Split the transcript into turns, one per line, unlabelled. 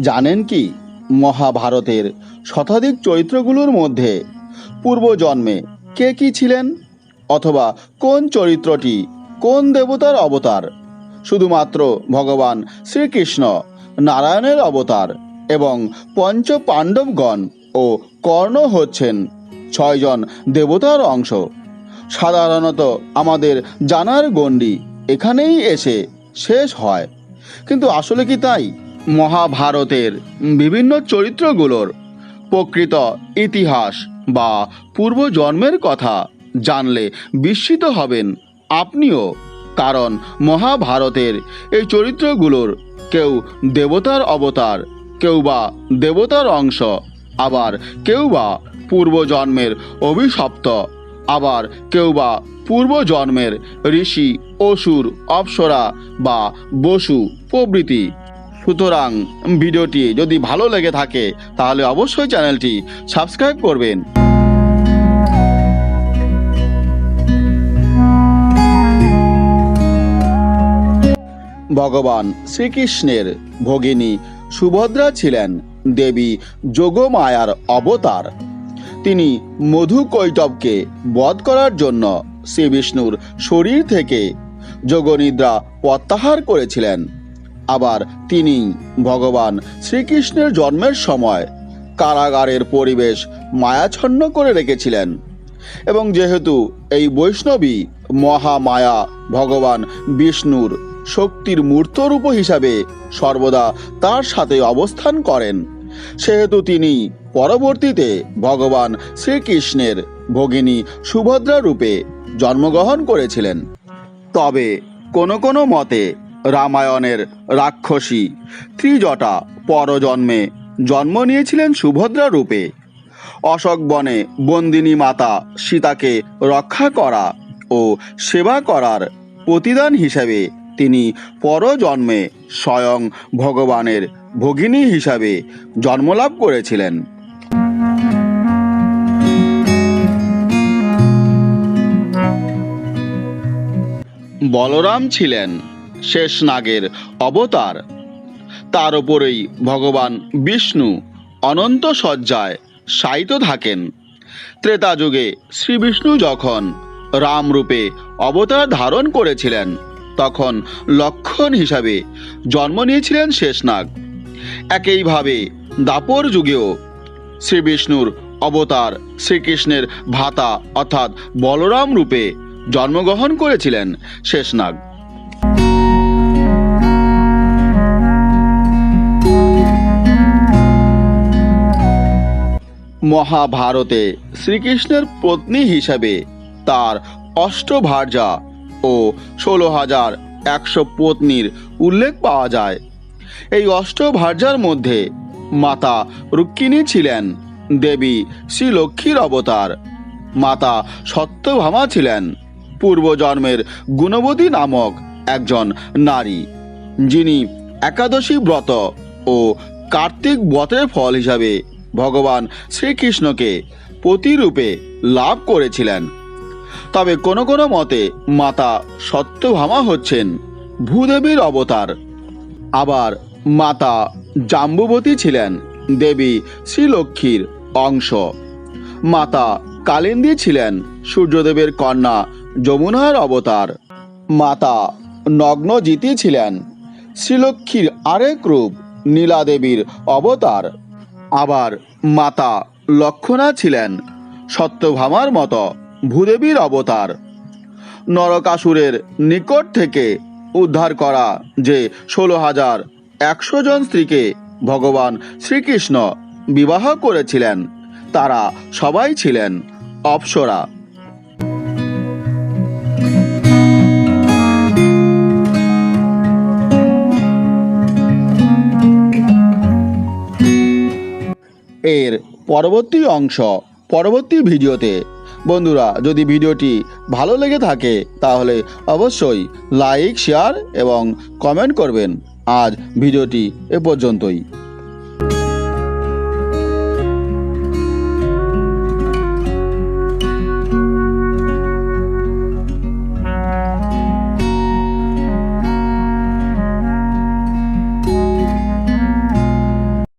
জানেন কি মহাভারতের শতাধিক চরিত্রগুলোর মধ্যে পূর্বজন্মে কে কি ছিলেন, অথবা কোন চরিত্রটি কোন দেবতার অবতার? শুধুমাত্র ভগবান শ্রীকৃষ্ণ নারায়ণের অবতার এবং পঞ্চ পাণ্ডবগণ ও কর্ণ হচ্ছেন 6 জন দেবতার অংশ। সাধারণত আমাদের জানার গণ্ডি এখানেই এসে শেষ হয়, কিন্তু আসলে কি তাই? মহাভারতের বিভিন্ন চরিত্রগুলোর প্রকৃত ইতিহাস বা পূর্বজন্মের কথা জানলে বিস্মিত হবেন আপনিও, কারণ মহাভারতের এই চরিত্রগুলোর কেউ দেবতার অবতার, কেউ বা দেবতার অংশ, আবার কেউ বা পূর্বজন্মের অভিশপ্ত, আবার কেউ বা পূর্বজন্মের ঋষি, অসুর, অপ্সরা বা বসু প্রভৃতি। সুতরাং ভিডিওটি যদি ভালো লেগে থাকে তাহলে অবশ্যই চ্যানেলটি সাবস্ক্রাইব করবেন। ভগবান শ্রীকৃষ্ণের ভগিনী সুভদ্রা ছিলেন দেবী যোগমায়ার অবতার। তিনি মধুকৈটবকে বধ করার জন্য শ্রীবিষ্ণুর শরীর থেকে যোগনিদ্রা প্রত্যাহার করেছিলেন। আবার তিনি ভগবান শ্রীকৃষ্ণের জন্মের সময় কারাগারের পরিবেশ মায়াচ্ছন্ন করে রেখেছিলেন, এবং যেহেতু এই বৈষ্ণবী মহামায়া ভগবান বিষ্ণুর শক্তির মূর্তরূপ হিসাবে সর্বদা তার সাথে অবস্থান করেন, সেহেতু তিনি পরবর্তীতে ভগবান শ্রীকৃষ্ণের ভগিনী সুভদ্রা রূপে জন্মগ্রহণ করেছিলেন। তবে কোনো কোনো মতে রামায়ণের রাক্ষসী ত্রিজটা পরজন্মে জন্ম নিয়েছিলেন সুভদ্রা রূপে। অশোক বনে বন্দিনী মাতা সীতাকে রক্ষা করা ও সেবা করার প্রতিদান হিসাবে তিনি পরজন্মে স্বয়ং ভগবানের ভগিনী হিসাবে জন্মলাভ করেছিলেন। বলরাম ছিলেন শেষনাগের অবতার। তার উপরেই ভগবান বিষ্ণু অনন্ত শয্যায় শায়িত থাকেন। ত্রেতা যুগে শ্রীবিষ্ণু যখন রামরূপে অবতার ধারণ করেছিলেন, তখন লক্ষণ হিসাবে জন্ম নিয়েছিলেন শেষনাগ। একইভাবে দ্বাপর যুগেও শ্রীবিষ্ণুর অবতার শ্রীকৃষ্ণের ভ্রাতা অর্থাৎ বলরাম রূপে জন্মগ্রহণ করেছিলেন শেষনাগ। মহাভারতে শ্রীকৃষ্ণের পত্নী হিসাবে তার অষ্টভার্যা ও 16,100 পত্নীর উল্লেখ পাওয়া যায়। এই অষ্টভার্যার মধ্যে মাতা রুক্মিণী ছিলেন দেবী শ্রীলক্ষ্মীর অবতার। মাতা সত্যভামা ছিলেন পূর্বজন্মের গুণবতী নামক একজন নারী, যিনি একাদশী ব্রত ও কার্তিক ব্রতের ফল হিসাবে ভগবান শ্রীকৃষ্ণকে পতিরূপে লাভ করেছিলেন। তবে কোনো কোনো মতে মাতা সত্যভামা হচ্ছেন ভূদেবীর অবতার। আবার মাতা জাম্বুবতী ছিলেন দেবী শ্রীলক্ষ্মীর অংশ। মাতা কালিন্দী ছিলেন সূর্যদেবের কন্যা যমুনার অবতার। মাতা নগ্নজিতি ছিলেন শ্রীলক্ষ্মীর আরেক রূপ নীলাদেবীর অবতার। আবার মাতা লক্ষণা ছিলেন সত্যভামার মতো ভূদেবীর অবতার। নরকাসুরের নিকট থেকে উদ্ধার করা যে 16,100 জন স্ত্রীকে ভগবান শ্রীকৃষ্ণ বিবাহ করেছিলেন, তারা সবাই ছিলেন অপ্সরা। এর পরবর্তী অংশ পরবর্তী ভিডিওতে। বন্ধুরা, যদি ভিডিওটি ভালো লেগে থাকে তাহলে অবশ্যই লাইক, শেয়ার এবং কমেন্ট করবেন। আজ ভিডিওটি এ পর্যন্তই।